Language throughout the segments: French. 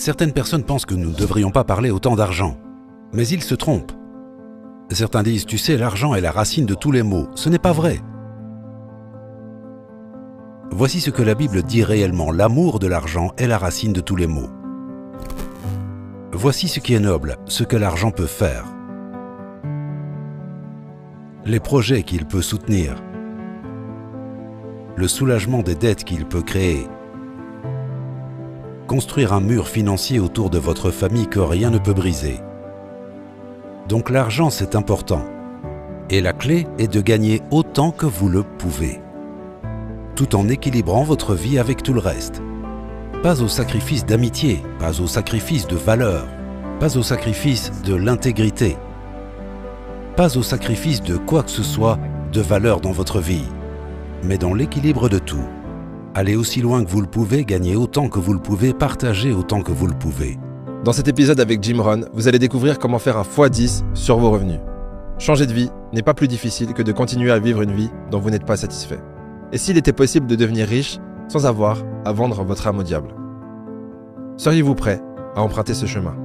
Certaines personnes pensent que nous ne devrions pas parler autant d'argent, mais ils se trompent. Certains disent, tu sais, l'argent est la racine de tous les maux. Ce n'est pas vrai. Voici ce que la Bible dit réellement. L'amour de l'argent est la racine de tous les maux. Voici ce qui est noble, ce que l'argent peut faire. Les projets qu'il peut soutenir. Le soulagement des dettes qu'il peut créer. Construire un mur financier autour de votre famille que rien ne peut briser. Donc l'argent, c'est important. Et la clé est de gagner autant que vous le pouvez, tout en équilibrant votre vie avec tout le reste. Pas au sacrifice d'amitié, pas au sacrifice de valeur, pas au sacrifice de l'intégrité, pas au sacrifice de quoi que ce soit de valeur dans votre vie, mais dans l'équilibre de tout. Allez aussi loin que vous le pouvez, gagnez autant que vous le pouvez, partagez autant que vous le pouvez. Dans cet épisode avec Jim Rohn, vous allez découvrir comment faire un x10 sur vos revenus. Changer de vie n'est pas plus difficile que de continuer à vivre une vie dont vous n'êtes pas satisfait. Et s'il était possible de devenir riche sans avoir à vendre votre âme au diable? Seriez-vous prêt à emprunter ce chemin?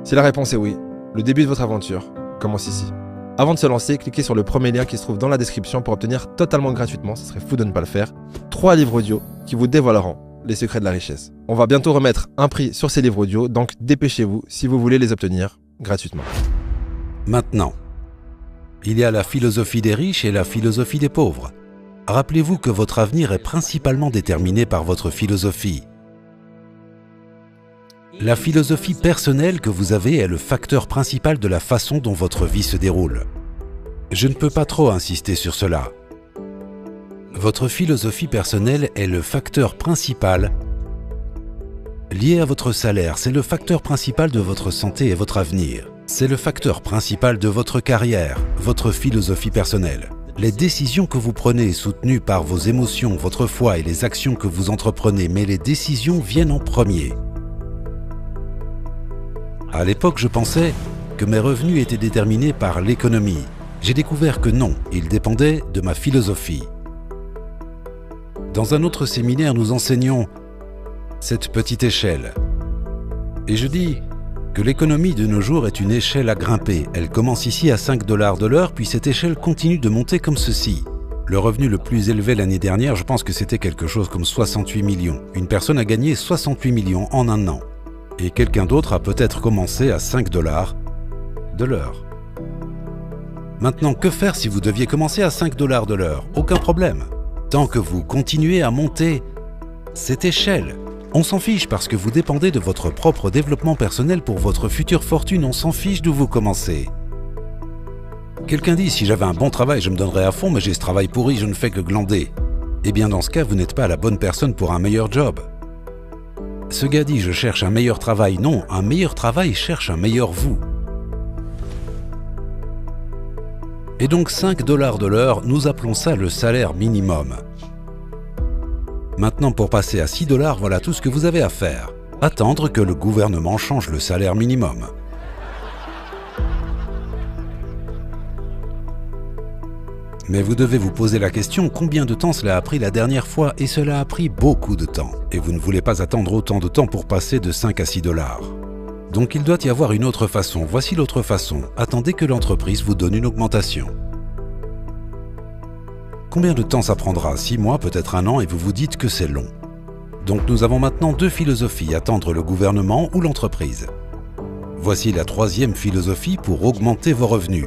Si la réponse est oui, le début de votre aventure commence ici. Avant de se lancer, cliquez sur le premier lien qui se trouve dans la description pour obtenir totalement gratuitement, ce serait fou de ne pas le faire, 3 livres audio qui vous dévoileront les secrets de la richesse. On va bientôt remettre un prix sur ces livres audio, donc dépêchez-vous si vous voulez les obtenir gratuitement. Maintenant, il y a la philosophie des riches et la philosophie des pauvres. Rappelez-vous que votre avenir est principalement déterminé par votre philosophie. La philosophie personnelle que vous avez est le facteur principal de la façon dont votre vie se déroule. Je ne peux pas trop insister sur cela. Votre philosophie personnelle est le facteur principal lié à votre salaire. C'est le facteur principal de votre santé et votre avenir. C'est le facteur principal de votre carrière, votre philosophie personnelle. Les décisions que vous prenez soutenues par vos émotions, votre foi et les actions que vous entreprenez, mais les décisions viennent en premier. À l'époque, je pensais que mes revenus étaient déterminés par l'économie. J'ai découvert que non, ils dépendaient de ma philosophie. Dans un autre séminaire, nous enseignons cette petite échelle. Et je dis que l'économie de nos jours est une échelle à grimper. Elle commence ici à 5 $ de l'heure, puis cette échelle continue de monter comme ceci. Le revenu le plus élevé l'année dernière, je pense que c'était quelque chose comme 68 millions. Une personne a gagné 68 millions en un an. Et quelqu'un d'autre a peut-être commencé à 5 $ de l'heure. Maintenant, que faire si vous deviez commencer à 5 $ de l'heure? Aucun problème. Tant que vous continuez à monter cette échelle, on s'en fiche parce que vous dépendez de votre propre développement personnel pour votre future fortune. On s'en fiche d'où vous commencez. Quelqu'un dit, si j'avais un bon travail, je me donnerais à fond, mais j'ai ce travail pourri, je ne fais que glander. Eh bien, dans ce cas, vous n'êtes pas la bonne personne pour un meilleur job. Ce gars dit, je cherche un meilleur travail. Non, un meilleur travail cherche un meilleur vous. Et donc 5 $ de l'heure, nous appelons ça le salaire minimum. Maintenant, pour passer à 6 $, voilà tout ce que vous avez à faire. Attendre que le gouvernement change le salaire minimum. Mais vous devez vous poser la question, combien de temps cela a pris la dernière fois? Et cela a pris beaucoup de temps. Et vous ne voulez pas attendre autant de temps pour passer de 5 à 6 $. Donc il doit y avoir une autre façon. Voici l'autre façon. Attendez que l'entreprise vous donne une augmentation. Combien de temps ça prendra? 6 mois, peut-être 1 an, et vous vous dites que c'est long. Donc nous avons maintenant 2 philosophies, attendre le gouvernement ou l'entreprise. Voici la 3e philosophie pour augmenter vos revenus.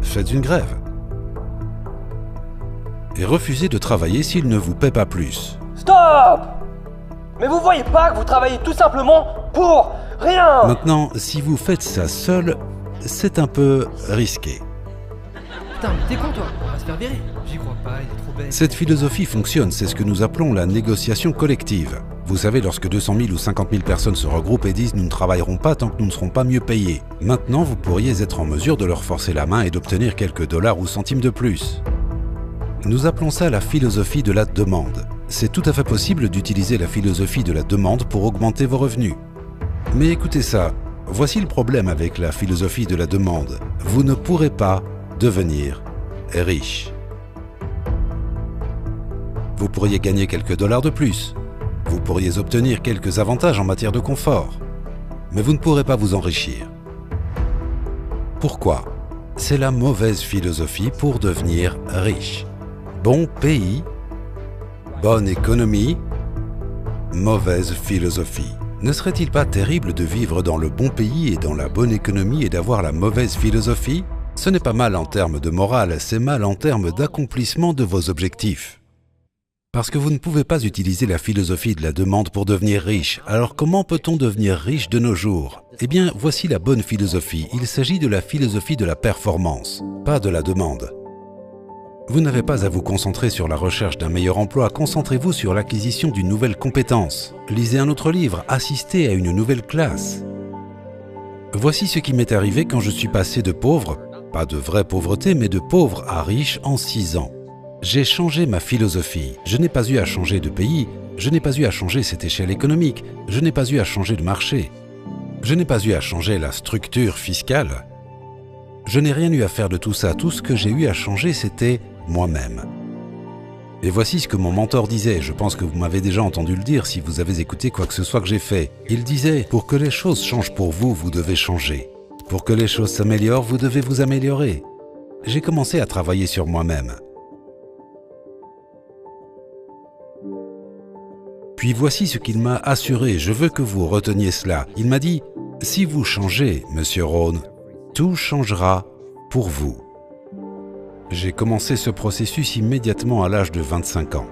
Faites une grève. Et refusez de travailler s'il ne vous paie pas plus. Stop! Mais vous voyez pas que vous travaillez tout simplement pour rien? Maintenant, si vous faites ça seul, c'est un peu risqué. Putain, mais t'es con toi, on va se faire virer. J'y crois pas, il est trop bête. Cette philosophie fonctionne, c'est ce que nous appelons la négociation collective. Vous savez, lorsque 200 000 ou 50 000 personnes se regroupent et disent « nous ne travaillerons pas tant que nous ne serons pas mieux payés ». Maintenant, vous pourriez être en mesure de leur forcer la main et d'obtenir quelques dollars ou centimes de plus. Nous appelons ça la philosophie de la demande. C'est tout à fait possible d'utiliser la philosophie de la demande pour augmenter vos revenus. Mais écoutez ça, voici le problème avec la philosophie de la demande. Vous ne pourrez pas devenir riche. Vous pourriez gagner quelques dollars de plus, Vous pourriez obtenir quelques avantages en matière de confort, mais vous ne pourrez pas vous enrichir. Pourquoi? C'est la mauvaise philosophie pour devenir riche. Bon pays, bonne économie, mauvaise philosophie. Ne serait-il pas terrible de vivre dans le bon pays et dans la bonne économie et d'avoir la mauvaise philosophie? Ce n'est pas mal en termes de morale, c'est mal en termes d'accomplissement de vos objectifs. Parce que vous ne pouvez pas utiliser la philosophie de la demande pour devenir riche. Alors comment peut-on devenir riche de nos jours? Eh bien, voici la bonne philosophie. Il s'agit de la philosophie de la performance, pas de la demande. Vous n'avez pas à vous concentrer sur la recherche d'un meilleur emploi, concentrez-vous sur l'acquisition d'une nouvelle compétence. Lisez un autre livre, assistez à une nouvelle classe. Voici ce qui m'est arrivé quand je suis passé de pauvre, pas de vraie pauvreté, mais de pauvre à riche en 6 ans. J'ai changé ma philosophie. Je n'ai pas eu à changer de pays, je n'ai pas eu à changer cette échelle économique, je n'ai pas eu à changer de marché, je n'ai pas eu à changer la structure fiscale. Je n'ai rien eu à faire de tout ça. Tout ce que j'ai eu à changer, c'était moi-même. Et voici ce que mon mentor disait. Je pense que vous m'avez déjà entendu le dire si vous avez écouté quoi que ce soit que j'ai fait. Il disait, pour que les choses changent pour vous, vous devez changer. Pour que les choses s'améliorent, vous devez vous améliorer. J'ai commencé à travailler sur moi-même. Puis voici ce qu'il m'a assuré. Je veux que vous reteniez cela. Il m'a dit, si vous changez, Monsieur Rohn, tout changera pour vous. J'ai commencé ce processus immédiatement à l'âge de 25 ans.